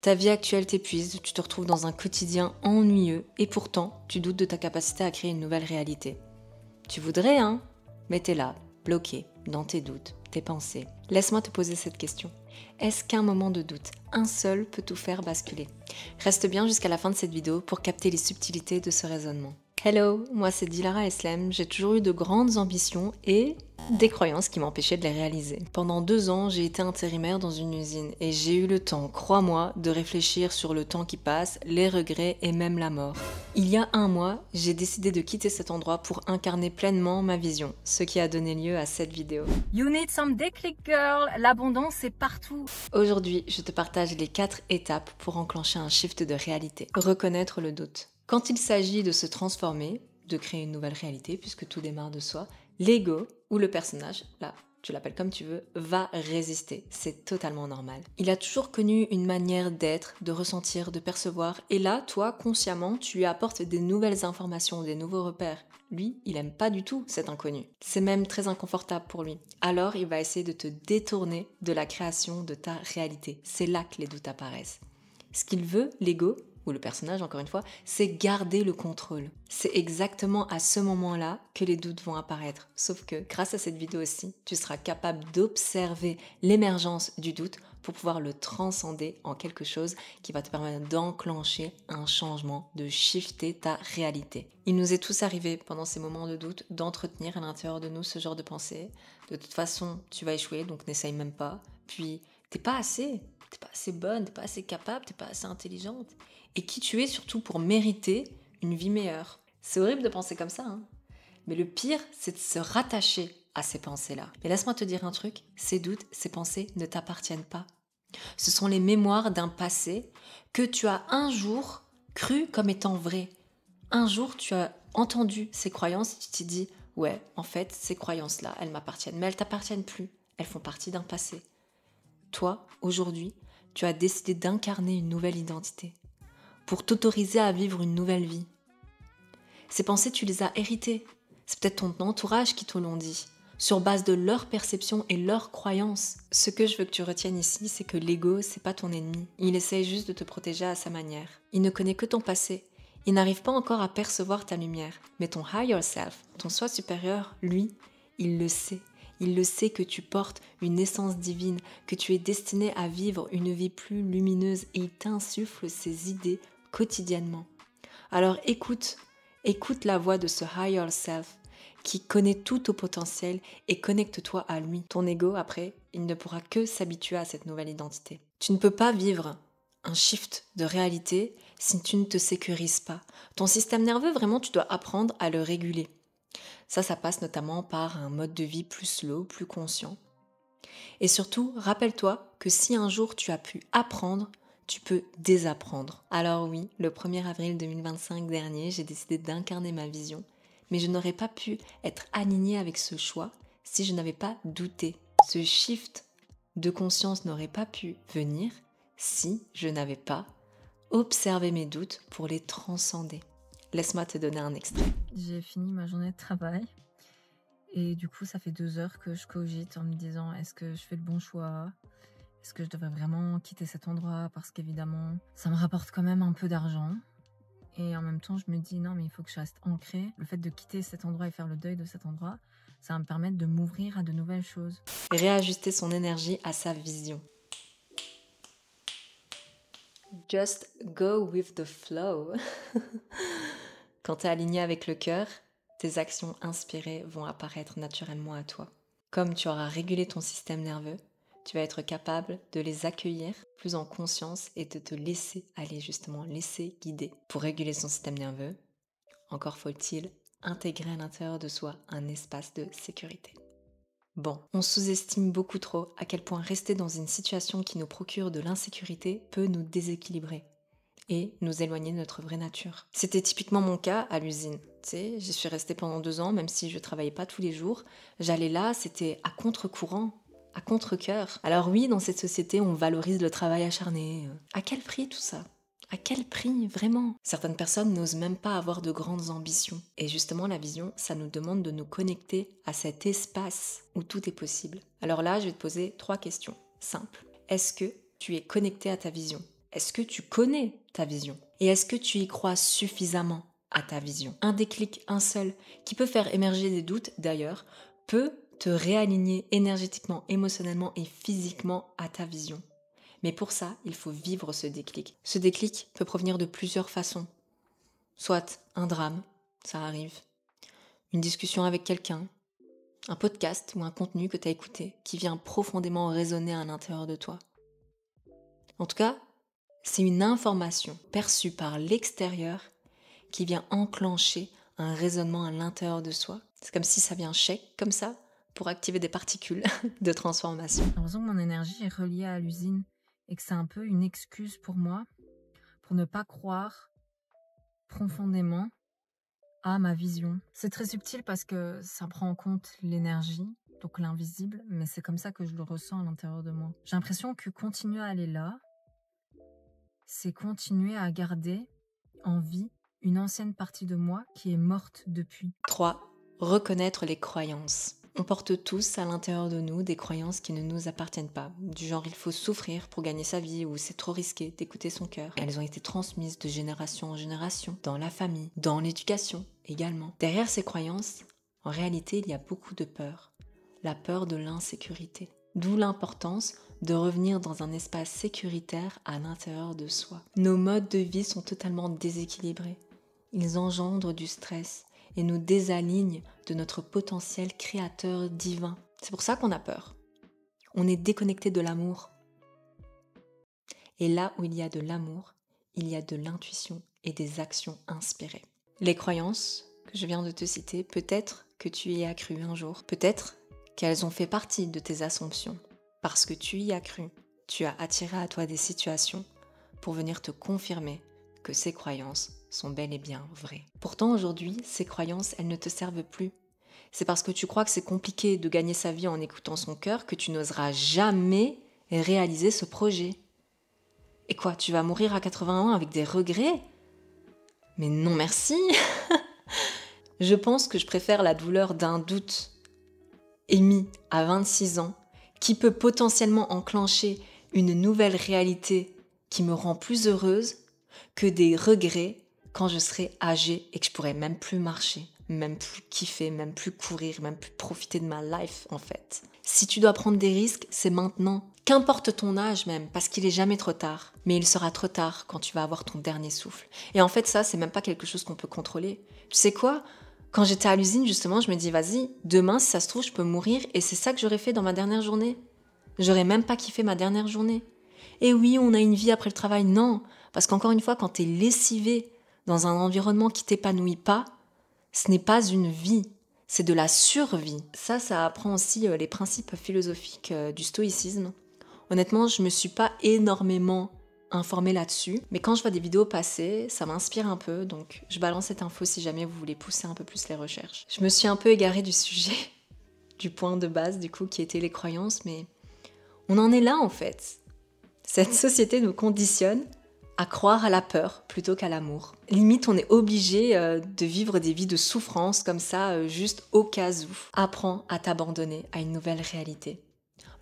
Ta vie actuelle t'épuise, tu te retrouves dans un quotidien ennuyeux et pourtant, tu doutes de ta capacité à créer une nouvelle réalité. Tu voudrais, hein? Mais t'es là, bloqué, dans tes doutes, tes pensées. Laisse-moi te poser cette question. Est-ce qu'un moment de doute, un seul, peut tout faire basculer? Reste bien jusqu'à la fin de cette vidéo pour capter les subtilités de ce raisonnement. Hello, moi c'est Dilara Eslem, j'ai toujours eu de grandes ambitions et des croyances qui m'empêchaient de les réaliser. Pendant 2 ans, j'ai été intérimaire dans une usine et j'ai eu le temps, crois-moi, de réfléchir sur le temps qui passe, les regrets et même la mort. Il y a 1 mois, j'ai décidé de quitter cet endroit pour incarner pleinement ma vision, ce qui a donné lieu à cette vidéo. You need some déclic girl, l'abondance c'est partout. Aujourd'hui, je te partage les 4 étapes pour enclencher un shift de réalité. Reconnaître le doute. Quand il s'agit de se transformer, de créer une nouvelle réalité, puisque tout démarre de soi, l'ego ou le personnage, là, tu l'appelles comme tu veux, va résister. C'est totalement normal. Il a toujours connu une manière d'être, de ressentir, de percevoir. Et là, toi, consciemment, tu lui apportes des nouvelles informations, des nouveaux repères. Lui, il aime pas du tout cet inconnu. C'est même très inconfortable pour lui. Alors, il va essayer de te détourner de la création de ta réalité. C'est là que les doutes apparaissent. Ce qu'il veut, l'ego, ou le personnage encore une fois, c'est garder le contrôle. C'est exactement à ce moment-là que les doutes vont apparaître. Sauf que grâce à cette vidéo-ci, tu seras capable d'observer l'émergence du doute pour pouvoir le transcender en quelque chose qui va te permettre d'enclencher un changement, de shifter ta réalité. Il nous est tous arrivé pendant ces moments de doute d'entretenir à l'intérieur de nous ce genre de pensée. De toute façon, tu vas échouer, donc n'essaye même pas. Puis, t'es pas assez bonne, t'es pas assez capable, t'es pas assez intelligente. Et qui tu es surtout pour mériter une vie meilleure. C'est horrible de penser comme ça, hein. Mais le pire, c'est de se rattacher à ces pensées-là. Mais laisse-moi te dire un truc, ces doutes, ces pensées ne t'appartiennent pas. Ce sont les mémoires d'un passé que tu as un jour cru comme étant vrai. Un jour, tu as entendu ces croyances et tu t'es dit « Ouais, en fait, ces croyances-là, elles m'appartiennent. » Mais elles t'appartiennent plus. Elles font partie d'un passé. Toi, aujourd'hui, tu as décidé d'incarner une nouvelle identité pour t'autoriser à vivre une nouvelle vie. Ces pensées, tu les as héritées. C'est peut-être ton entourage qui te l'ont dit, sur base de leur perception et leurs croyances. Ce que je veux que tu retiennes ici, c'est que l'ego, c'est pas ton ennemi. Il essaye juste de te protéger à sa manière. Il ne connaît que ton passé. Il n'arrive pas encore à percevoir ta lumière. Mais ton higher self, ton soi supérieur, lui, il le sait. Il le sait que tu portes une essence divine, que tu es destiné à vivre une vie plus lumineuse et il t'insuffle ses idées quotidiennement. Alors écoute la voix de ce higher self qui connaît tout au potentiel et connecte-toi à lui. Ton ego, après, il ne pourra que s'habituer à cette nouvelle identité. Tu ne peux pas vivre un shift de réalité si tu ne te sécurises pas. Ton système nerveux, vraiment, tu dois apprendre à le réguler. Ça passe notamment par un mode de vie plus slow, plus conscient. Et surtout, rappelle-toi que si un jour tu as pu apprendre, tu peux désapprendre. Alors oui, le 1er avril 2025 dernier, j'ai décidé d'incarner ma vision, mais je n'aurais pas pu être alignée avec ce choix si je n'avais pas douté. Ce shift de conscience n'aurait pas pu venir si je n'avais pas observé mes doutes pour les transcender. Laisse-moi te donner un extrait. J'ai fini ma journée de travail et du coup ça fait 2 heures que je cogite en me disant est-ce que je fais le bon choix? Est-ce que je devrais vraiment quitter cet endroit? Parce qu'évidemment ça me rapporte quand même un peu d'argent. Et en même temps je me dis non mais il faut que je reste ancrée. Le fait de quitter cet endroit et faire le deuil de cet endroit, ça va me permettre de m'ouvrir à de nouvelles choses. Réajuster son énergie à sa vision. Just go with the flow. Quand tu es aligné avec le cœur, tes actions inspirées vont apparaître naturellement à toi. Comme tu auras régulé ton système nerveux, tu vas être capable de les accueillir plus en conscience et de te laisser aller justement, laisser guider. Pour réguler son système nerveux, encore faut-il intégrer à l'intérieur de soi un espace de sécurité. Bon, on sous-estime beaucoup trop à quel point rester dans une situation qui nous procure de l'insécurité peut nous déséquilibrer et nous éloigner de notre vraie nature. C'était typiquement mon cas à l'usine. Tu sais, j'y suis restée pendant 2 ans, même si je travaillais pas tous les jours. J'allais là, c'était à contre-courant, à contre-cœur. Alors oui, dans cette société, on valorise le travail acharné. À quel prix tout ça ? À quel prix, vraiment? Certaines personnes n'osent même pas avoir de grandes ambitions. Et justement, la vision, ça nous demande de nous connecter à cet espace où tout est possible. Alors là, je vais te poser 3 questions simples. Est-ce que tu es connecté à ta vision? Est-ce que tu connais ta vision? Et est-ce que tu y crois suffisamment à ta vision? Un déclic, un seul, qui peut faire émerger des doutes d'ailleurs, peut te réaligner énergétiquement, émotionnellement et physiquement à ta vision. Mais pour ça, il faut vivre ce déclic. Ce déclic peut provenir de plusieurs façons. Soit un drame, ça arrive, une discussion avec quelqu'un, un podcast ou un contenu que tu as écouté qui vient profondément résonner à l'intérieur de toi. En tout cas, c'est une information perçue par l'extérieur qui vient enclencher un raisonnement à l'intérieur de soi. C'est comme si ça vient chèque, comme ça, pour activer des particules de transformation. J'ai l'impression que mon énergie est reliée à l'usine et que c'est un peu une excuse pour moi pour ne pas croire profondément à ma vision. C'est très subtil parce que ça prend en compte l'énergie, donc l'invisible, mais c'est comme ça que je le ressens à l'intérieur de moi. J'ai l'impression que continuer à aller là, c'est continuer à garder en vie une ancienne partie de moi qui est morte depuis. 3. Reconnaître les croyances. On porte tous à l'intérieur de nous des croyances qui ne nous appartiennent pas. Du genre il faut souffrir pour gagner sa vie ou c'est trop risqué d'écouter son cœur. Elles ont été transmises de génération en génération, dans la famille, dans l'éducation également. Derrière ces croyances, en réalité, il y a beaucoup de peur. La peur de l'insécurité. D'où l'importance de revenir dans un espace sécuritaire à l'intérieur de soi. Nos modes de vie sont totalement déséquilibrés. Ils engendrent du stress et nous désalignent de notre potentiel créateur divin. C'est pour ça qu'on a peur. On est déconnecté de l'amour. Et là où il y a de l'amour, il y a de l'intuition et des actions inspirées. Les croyances que je viens de te citer, peut-être que tu y as cru un jour. Peut-être qu'elles ont fait partie de tes assumptions. Parce que tu y as cru, tu as attiré à toi des situations pour venir te confirmer que ces croyances sont bel et bien vraies. Pourtant aujourd'hui, ces croyances, elles ne te servent plus. C'est parce que tu crois que c'est compliqué de gagner sa vie en écoutant son cœur que tu n'oseras jamais réaliser ce projet. Et quoi, tu vas mourir à 80 ans avec des regrets? Mais non merci. Je pense que je préfère la douleur d'un doute émis à 26 ans qui peut potentiellement enclencher une nouvelle réalité qui me rend plus heureuse que des regrets quand je serai âgée et que je pourrai même plus marcher, même plus kiffer, même plus courir, même plus profiter de ma life en fait. Si tu dois prendre des risques, c'est maintenant. Qu'importe ton âge même, parce qu'il est jamais trop tard. Mais il sera trop tard quand tu vas avoir ton dernier souffle. Et en fait ça, c'est même pas quelque chose qu'on peut contrôler. Tu sais quoi ? Quand j'étais à l'usine, justement, je me dis, vas-y, demain, si ça se trouve, je peux mourir et c'est ça que j'aurais fait dans ma dernière journée. J'aurais même pas kiffé ma dernière journée. Et oui, on a une vie après le travail, non. Parce qu'encore une fois, quand t'es lessivé dans un environnement qui t'épanouit pas, ce n'est pas une vie, c'est de la survie. Ça apprend aussi les principes philosophiques du stoïcisme. Honnêtement, je me suis pas énormément informée là-dessus, mais quand je vois des vidéos passer, ça m'inspire un peu, donc je balance cette info si jamais vous voulez pousser un peu plus les recherches. Je me suis un peu égarée du sujet, du point de base du coup qui était les croyances, mais on en est là en fait. Cette société nous conditionne à croire à la peur plutôt qu'à l'amour. Limite, on est obligé de vivre des vies de souffrance comme ça, juste au cas où. Apprends à t'abandonner à une nouvelle réalité.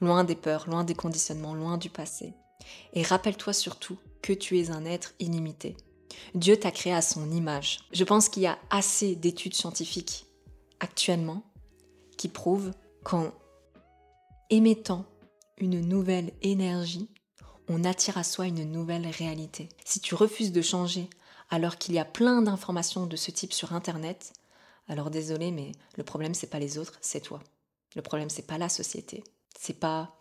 Loin des peurs, loin des conditionnements, loin du passé. Et rappelle-toi surtout que tu es un être illimité. Dieu t'a créé à son image. Je pense qu'il y a assez d'études scientifiques actuellement qui prouvent qu'en émettant une nouvelle énergie, on attire à soi une nouvelle réalité. Si tu refuses de changer alors qu'il y a plein d'informations de ce type sur Internet, alors désolé, mais le problème c'est pas les autres, c'est toi. Le problème c'est pas la société, c'est pas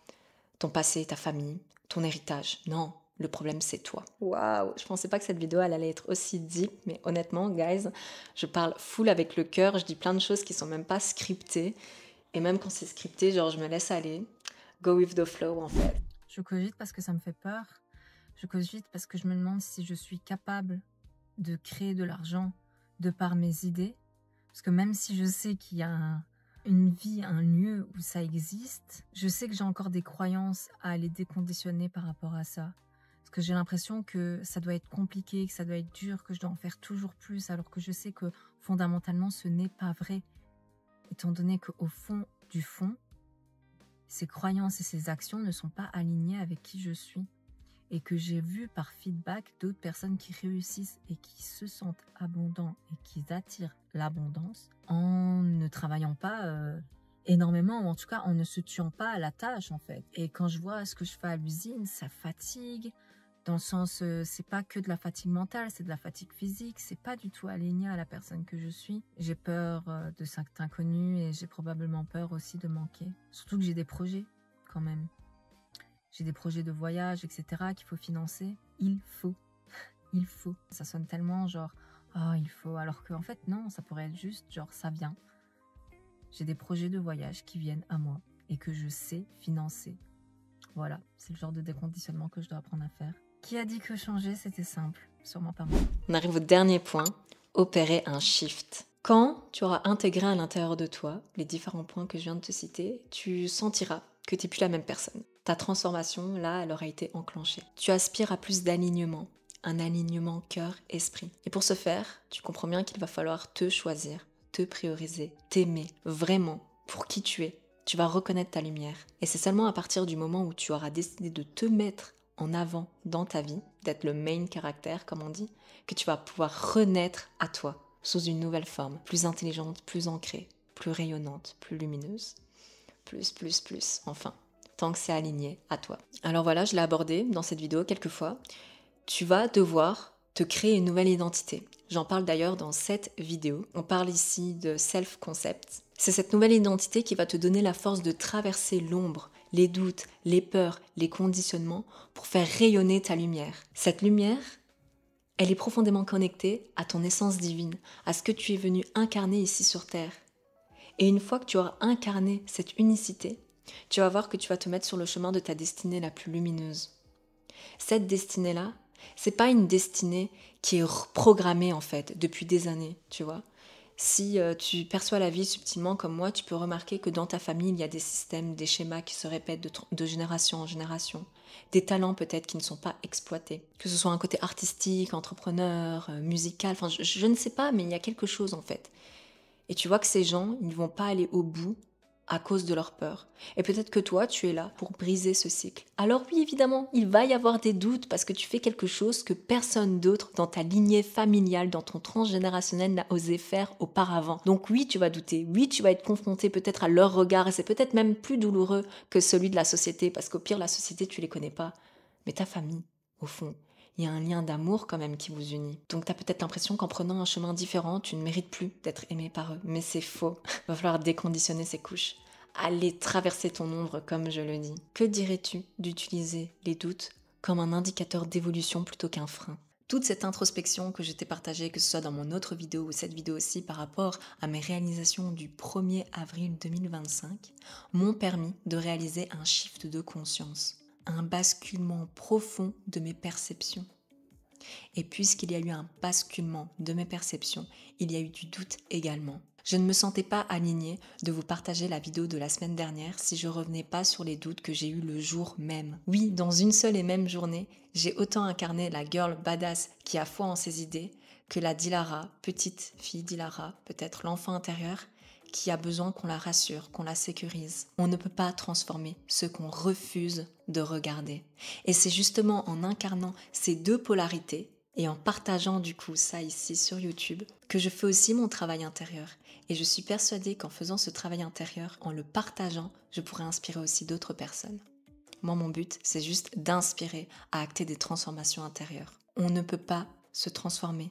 ton passé, ta famille, ton héritage. Non, le problème c'est toi. Waouh, je pensais pas que cette vidéo elle allait être aussi deep, mais honnêtement, guys, je parle full avec le cœur, je dis plein de choses qui sont même pas scriptées, et même quand c'est scripté, genre je me laisse aller, go with the flow en fait. Je cogite parce que ça me fait peur. Je cogite parce que je me demande si je suis capable de créer de l'argent de par mes idées. Parce que même si je sais qu'il y a une vie, un lieu où ça existe, je sais que j'ai encore des croyances à aller déconditionner par rapport à ça. Parce que j'ai l'impression que ça doit être compliqué, que ça doit être dur, que je dois en faire toujours plus, alors que je sais que fondamentalement ce n'est pas vrai. Étant donné qu'au fond du fond, ces croyances et ces actions ne sont pas alignées avec qui je suis. et que j'ai vu par feedback d'autres personnes qui réussissent et qui se sentent abondants et qui attirent l'abondance en ne travaillant pas énormément, ou en tout cas en ne se tuant pas à la tâche en fait. Et quand je vois ce que je fais à l'usine, ça fatigue, dans le sens, c'est pas que de la fatigue mentale, c'est de la fatigue physique, c'est pas du tout aligné à la personne que je suis. J'ai peur de cet inconnu et j'ai probablement peur aussi de manquer. Surtout que j'ai des projets quand même. J'ai des projets de voyage, etc. qu'il faut financer. Il faut. Il faut. Ça sonne tellement genre, oh, il faut. Alors qu'en fait, non, ça pourrait être juste genre, ça vient. J'ai des projets de voyage qui viennent à moi et que je sais financer. Voilà, c'est le genre de déconditionnement que je dois apprendre à faire. Qui a dit que changer, c'était simple? Sûrement pas moi. On arrive au dernier point, opérer un shift. Quand tu auras intégré à l'intérieur de toi les différents points que je viens de te citer, tu sentiras que tu n'es plus la même personne. Ta transformation, là, elle aura été enclenchée. Tu aspires à plus d'alignement, un alignement cœur-esprit. Et pour ce faire, tu comprends bien qu'il va falloir te choisir, te prioriser, t'aimer vraiment pour qui tu es. Tu vas reconnaître ta lumière. Et c'est seulement à partir du moment où tu auras décidé de te mettre en avant dans ta vie, d'être le main caractère comme on dit, que tu vas pouvoir renaître à toi sous une nouvelle forme, plus intelligente, plus ancrée, plus rayonnante, plus lumineuse, plus, enfin, tant que c'est aligné à toi. Alors voilà, je l'ai abordé dans cette vidéo quelques fois. Tu vas devoir te créer une nouvelle identité. J'en parle d'ailleurs dans cette vidéo. On parle ici de self-concept. C'est cette nouvelle identité qui va te donner la force de traverser l'ombre, les doutes, les peurs, les conditionnements pour faire rayonner ta lumière. Cette lumière, elle est profondément connectée à ton essence divine, à ce que tu es venu incarner ici sur Terre. Et une fois que tu auras incarné cette unicité, tu vas voir que tu vas te mettre sur le chemin de ta destinée la plus lumineuse. Cette destinée-là, c'est pas une destinée qui est programmée en fait depuis des années, tu vois. Si tu perçois la vie subtilement comme moi, tu peux remarquer que dans ta famille, il y a des systèmes, des schémas qui se répètent de génération en génération. Des talents peut-être qui ne sont pas exploités. Que ce soit un côté artistique, entrepreneur, musical, enfin je ne sais pas, mais il y a quelque chose en fait. Et tu vois que ces gens, ils ne vont pas aller au bout à cause de leur peur. Et peut-être que toi, tu es là pour briser ce cycle. Alors oui, évidemment, il va y avoir des doutes parce que tu fais quelque chose que personne d'autre dans ta lignée familiale, dans ton transgénérationnel n'a osé faire auparavant. Donc oui, tu vas douter. Oui, tu vas être confronté peut-être à leur regard et c'est peut-être même plus douloureux que celui de la société parce qu'au pire, la société, tu les connais pas. Mais ta famille, au fond, il y a un lien d'amour quand même qui vous unit. Donc tu as peut-être l'impression qu'en prenant un chemin différent, tu ne mérites plus d'être aimé par eux. Mais c'est faux. Il va falloir déconditionner ces couches. Aller traverser ton ombre, comme je le dis. Que dirais-tu d'utiliser les doutes comme un indicateur d'évolution plutôt qu'un frein? Toute cette introspection que je t'ai partagée, que ce soit dans mon autre vidéo ou cette vidéo aussi par rapport à mes réalisations du 1er avril 2025, m'ont permis de réaliser un shift de conscience. Un basculement profond de mes perceptions. Et puisqu'il y a eu un basculement de mes perceptions, il y a eu du doute également. Je ne me sentais pas alignée de vous partager la vidéo de la semaine dernière si je revenais pas sur les doutes que j'ai eus le jour même. Oui, dans une seule et même journée, j'ai autant incarné la girl badass qui a foi en ses idées que la Dilara, petite fille Dilara, peut-être l'enfant intérieur, qui a besoin qu'on la rassure, qu'on la sécurise. On ne peut pas transformer ce qu'on refuse de regarder. Et c'est justement en incarnant ces deux polarités et en partageant du coup ça ici sur YouTube que je fais aussi mon travail intérieur. Et je suis persuadée qu'en faisant ce travail intérieur, en le partageant, je pourrais inspirer aussi d'autres personnes. Moi, mon but, c'est juste d'inspirer à acter des transformations intérieures. On ne peut pas se transformer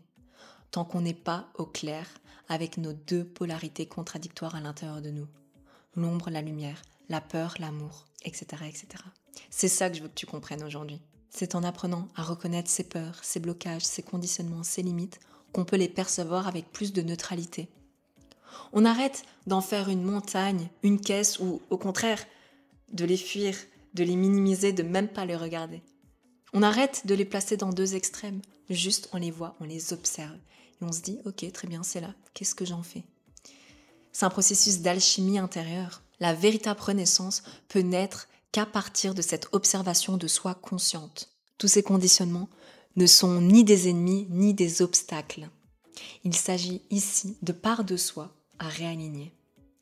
tant qu'on n'est pas au clair avec nos deux polarités contradictoires à l'intérieur de nous. L'ombre, la lumière, la peur, l'amour, etc., etc. C'est ça que je veux que tu comprennes aujourd'hui. C'est en apprenant à reconnaître ses peurs, ses blocages, ses conditionnements, ses limites, qu'on peut les percevoir avec plus de neutralité. On arrête d'en faire une montagne, une caisse ou, au contraire, de les fuir, de les minimiser, de même pas les regarder. On arrête de les placer dans deux extrêmes. Juste, on les voit, on les observe. Et on se dit, ok, très bien, c'est là. Qu'est-ce que j'en fais? C'est un processus d'alchimie intérieure. La véritable renaissance peut naître qu'à partir de cette observation de soi consciente. Tous ces conditionnements ne sont ni des ennemis, ni des obstacles. Il s'agit ici de part de soi à réaligner,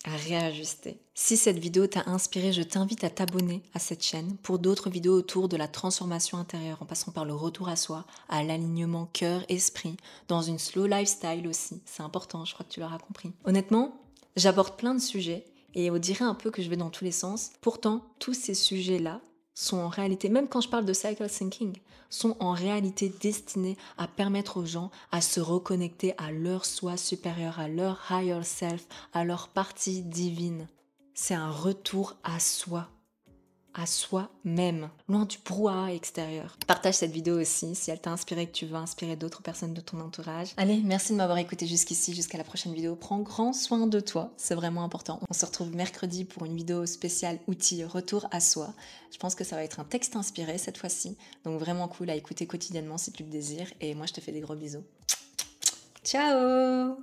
à réajuster. Si cette vidéo t'a inspiré, je t'invite à t'abonner à cette chaîne pour d'autres vidéos autour de la transformation intérieure, en passant par le retour à soi, à l'alignement cœur-esprit, dans une slow lifestyle aussi. C'est important, je crois que tu l'auras compris. Honnêtement, j'aborde plein de sujets et on dirait un peu que je vais dans tous les sens. Pourtant, tous ces sujets-là sont en réalité, même quand je parle de cycle thinking, sont en réalité destinés à permettre aux gens à se reconnecter à leur soi supérieur, à leur higher self, à leur partie divine. C'est un retour à soi-même, loin du brouhaha extérieur. Partage cette vidéo aussi si elle t'a inspiré, que tu veux inspirer d'autres personnes de ton entourage. Allez, merci de m'avoir écouté jusqu'ici, jusqu'à la prochaine vidéo. Prends grand soin de toi, c'est vraiment important. On se retrouve mercredi pour une vidéo spéciale outil retour à soi. Je pense que ça va être un texte inspiré cette fois-ci, donc vraiment cool à écouter quotidiennement si tu le désires. Et moi, je te fais des gros bisous. Ciao!